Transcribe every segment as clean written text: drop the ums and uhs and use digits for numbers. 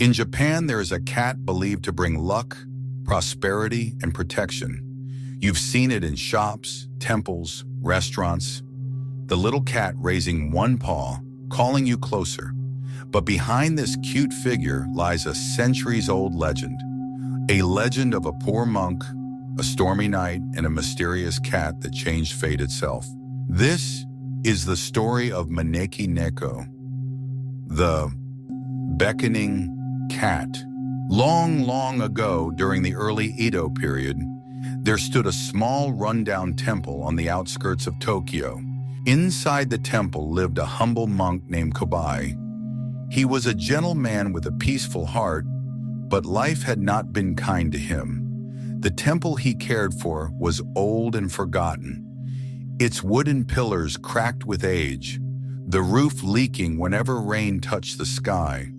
In Japan, there is a cat believed to bring luck, prosperity, and protection. You've seen it in shops, temples, restaurants. The little cat raising one paw, calling you closer. But behind this cute figure lies a centuries-old legend. A legend of a poor monk, a stormy night, and a mysterious cat that changed fate itself. This is the story of Maneki Neko, the beckoning cat. Long, long ago, during the early Edo period, there stood a small rundown temple on the outskirts of Tokyo. Inside the temple lived a humble monk named Kobai. He was a gentle man with a peaceful heart, but life had not been kind to him. The temple he cared for was old and forgotten, its wooden pillars cracked with age, the roof leaking whenever rain touched the sky.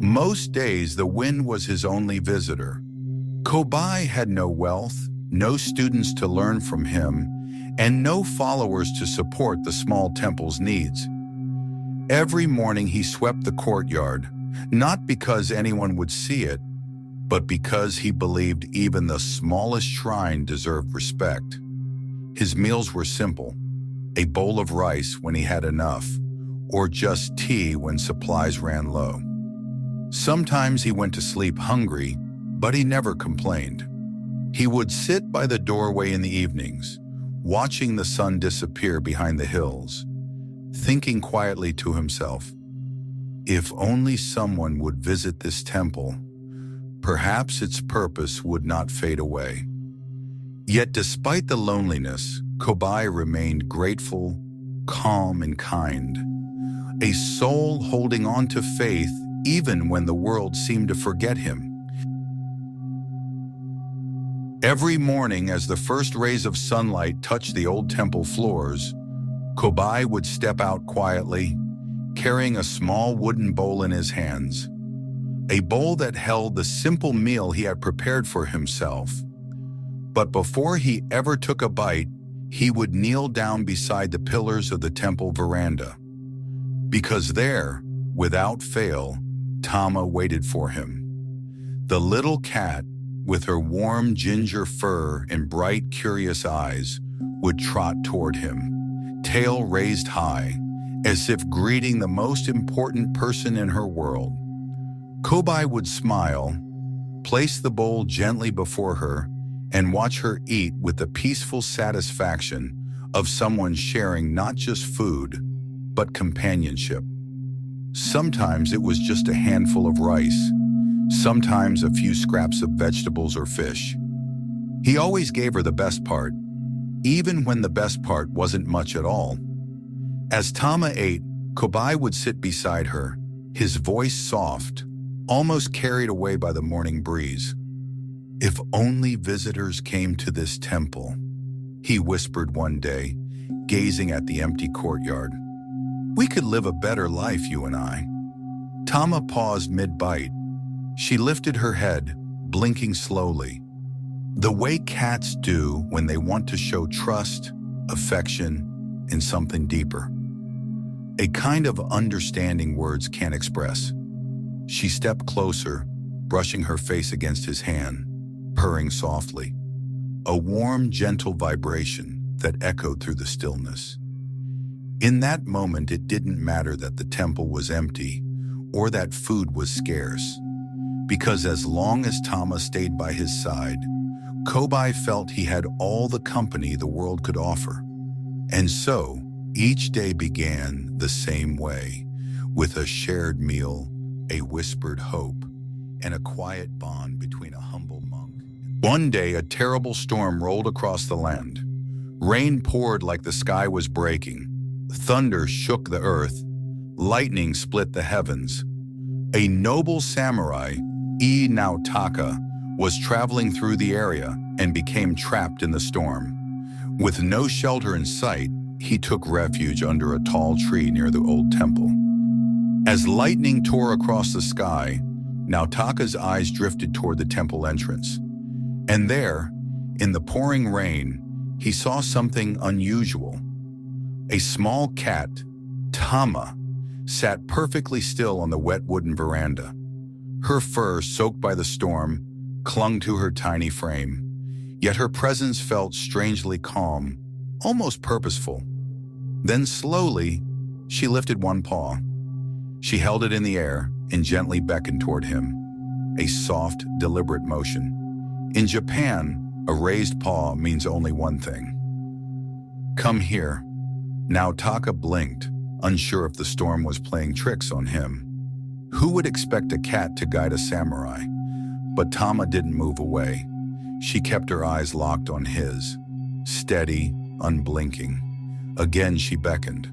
Most days, the wind was his only visitor. Kobai had no wealth, no students to learn from him, and no followers to support the small temple's needs. Every morning he swept the courtyard, not because anyone would see it, but because he believed even the smallest shrine deserved respect. His meals were simple: a bowl of rice when he had enough, or just tea when supplies ran low. Sometimes he went to sleep hungry, but he never complained. He would sit by the doorway in the evenings, watching the sun disappear behind the hills, thinking quietly to himself, if only someone would visit this temple, perhaps its purpose would not fade away. Yet despite the loneliness, Kobai remained grateful, calm, and kind, a soul holding on to faith even when the world seemed to forget him. Every morning, as the first rays of sunlight touched the old temple floors, Kobai would step out quietly, carrying a small wooden bowl in his hands, a bowl that held the simple meal he had prepared for himself. But before he ever took a bite, he would kneel down beside the pillars of the temple veranda, because there, without fail, Tama waited for him. The little cat, with her warm ginger fur and bright, curious eyes, would trot toward him, tail raised high, as if greeting the most important person in her world. Kobai would smile, place the bowl gently before her, and watch her eat with the peaceful satisfaction of someone sharing not just food, but companionship. Sometimes it was just a handful of rice, sometimes a few scraps of vegetables or fish. He always gave her the best part, even when the best part wasn't much at all. As Tama ate, Kobai would sit beside her, his voice soft, almost carried away by the morning breeze. If only visitors came to this temple, he whispered one day, gazing at the empty courtyard. We could live a better life, you and I. Tama paused mid-bite. She lifted her head, blinking slowly, the way cats do when they want to show trust, affection, and something deeper. A kind of understanding words can't express. She stepped closer, brushing her face against his hand, purring softly, a warm, gentle vibration that echoed through the stillness. In that moment, it didn't matter that the temple was empty or that food was scarce, because as long as Tama stayed by his side, Kobai felt he had all the company the world could offer. And so, each day began the same way, with a shared meal, a whispered hope, and a quiet bond between a humble monk. One day, a terrible storm rolled across the land. Rain poured like the sky was breaking. Thunder shook the earth. Lightning split the heavens. A noble samurai, Naotaka, was traveling through the area and became trapped in the storm. With no shelter in sight, he took refuge under a tall tree near the old temple. As lightning tore across the sky, Naotaka's eyes drifted toward the temple entrance. And there, in the pouring rain, he saw something unusual. A small cat, Tama, sat perfectly still on the wet wooden veranda. Her fur, soaked by the storm, clung to her tiny frame, yet her presence felt strangely calm, almost purposeful. Then slowly, she lifted one paw. She held it in the air and gently beckoned toward him, a soft, deliberate motion. In Japan, a raised paw means only one thing. Come here. Now Taka blinked, unsure if the storm was playing tricks on him. Who would expect a cat to guide a samurai? But Tama didn't move away. She kept her eyes locked on his, steady, unblinking. Again she beckoned.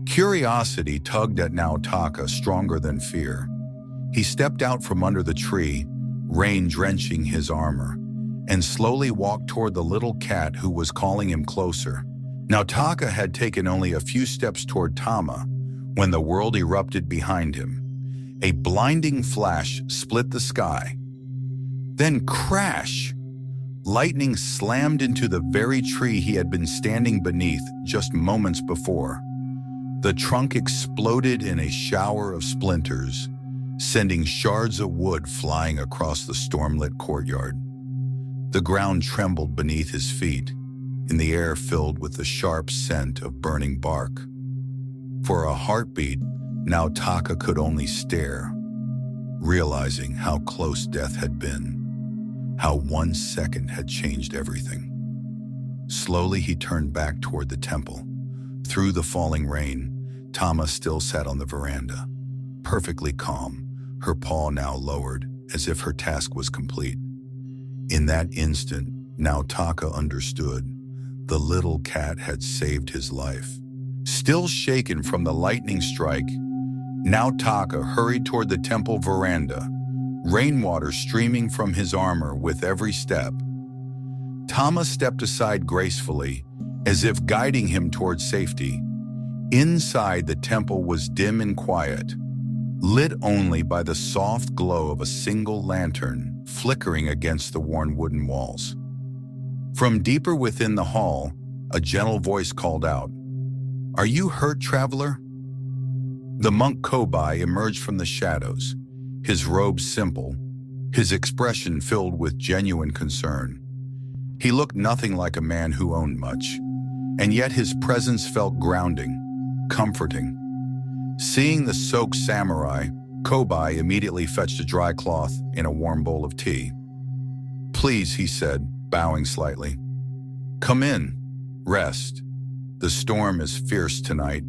Curiosity tugged at Naotaka stronger than fear. He stepped out from under the tree, rain drenching his armor, and slowly walked toward the little cat who was calling him closer. Naotaka had taken only a few steps toward Tama when the world erupted behind him. A blinding flash split the sky. Then crash! Lightning slammed into the very tree he had been standing beneath just moments before. The trunk exploded in a shower of splinters, sending shards of wood flying across the storm-lit courtyard. The ground trembled beneath his feet, in the air filled with the sharp scent of burning bark. For a heartbeat, Naotaka could only stare, realizing how close death had been, how 1 second had changed everything. Slowly he turned back toward the temple. Through the falling rain, Tama still sat on the veranda, perfectly calm, her paw now lowered as if her task was complete. In that instant, Naotaka understood. The little cat had saved his life. Still shaken from the lightning strike, Naotaka hurried toward the temple veranda, rainwater streaming from his armor with every step. Tama stepped aside gracefully, as if guiding him toward safety. Inside, the temple was dim and quiet, lit only by the soft glow of a single lantern flickering against the worn wooden walls. From deeper within the hall, a gentle voice called out, "Are you hurt, traveler?" The monk Kobai emerged from the shadows, his robe simple, his expression filled with genuine concern. He looked nothing like a man who owned much, and yet his presence felt grounding, comforting. Seeing the soaked samurai, Kobai immediately fetched a dry cloth and a warm bowl of tea. "Please," he said, bowing slightly. "Come in, rest. The storm is fierce tonight."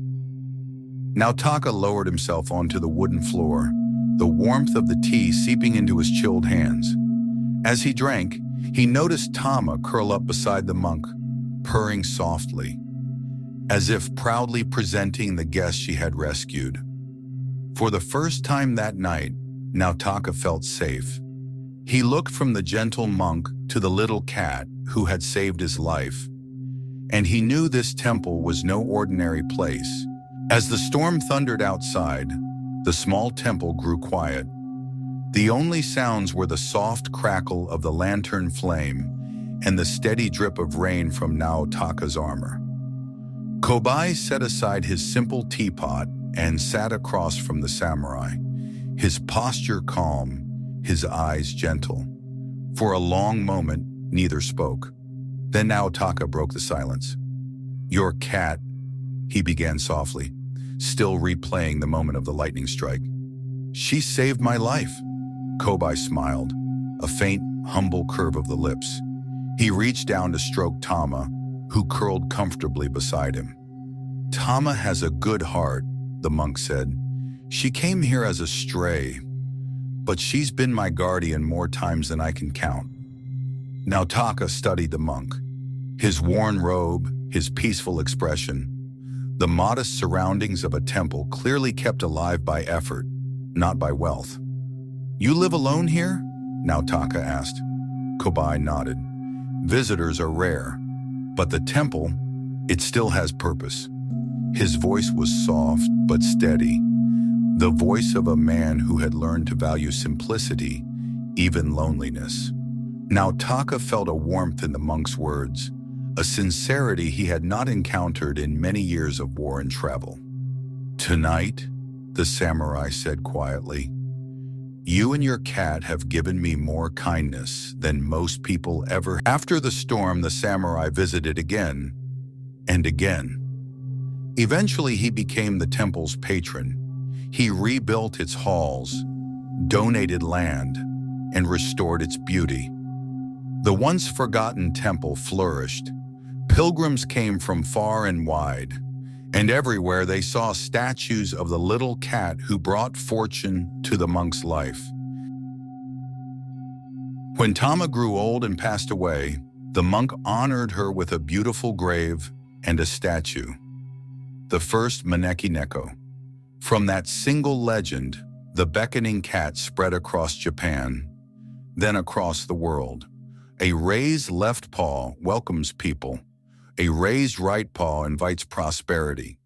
Naotaka lowered himself onto the wooden floor, the warmth of the tea seeping into his chilled hands. As he drank, he noticed Tama curl up beside the monk, purring softly, as if proudly presenting the guest she had rescued. For the first time that night, Naotaka felt safe. He looked from the gentle monk to the little cat who had saved his life, and he knew this temple was no ordinary place. As the storm thundered outside, the small temple grew quiet. The only sounds were the soft crackle of the lantern flame and the steady drip of rain from Naotaka's armor. Kobai set aside his simple teapot and sat across from the samurai, his posture calm, his eyes gentle. For a long moment, neither spoke. Then Naotaka broke the silence. "Your cat," he began softly, still replaying the moment of the lightning strike. "She saved my life." Kobai smiled, a faint, humble curve of the lips. He reached down to stroke Tama, who curled comfortably beside him. "Tama has a good heart," the monk said. "She came here as a stray, but she's been my guardian more times than I can count." Naotaka studied the monk, his worn robe, his peaceful expression. The modest surroundings of a temple clearly kept alive by effort, not by wealth. "You live alone here?" Naotaka asked. Kobai nodded. "Visitors are rare, but the temple, it still has purpose." His voice was soft but steady, the voice of a man who had learned to value simplicity, even loneliness. Naotaka felt a warmth in the monk's words, a sincerity he had not encountered in many years of war and travel. "Tonight," the samurai said quietly, You and your cat have given me more kindness than most people ever. After the storm, the samurai visited again and again. Eventually, he became the temple's patron. He rebuilt its halls, donated land, and restored its beauty. The once forgotten temple flourished. Pilgrims came from far and wide, and everywhere they saw statues of the little cat who brought fortune to the monk's life. When Tama grew old and passed away, the monk honored her with a beautiful grave and a statue, the first Maneki Neko. From that single legend, the beckoning cat spread across Japan, then across the world. A raised left paw welcomes people. A raised right paw invites prosperity.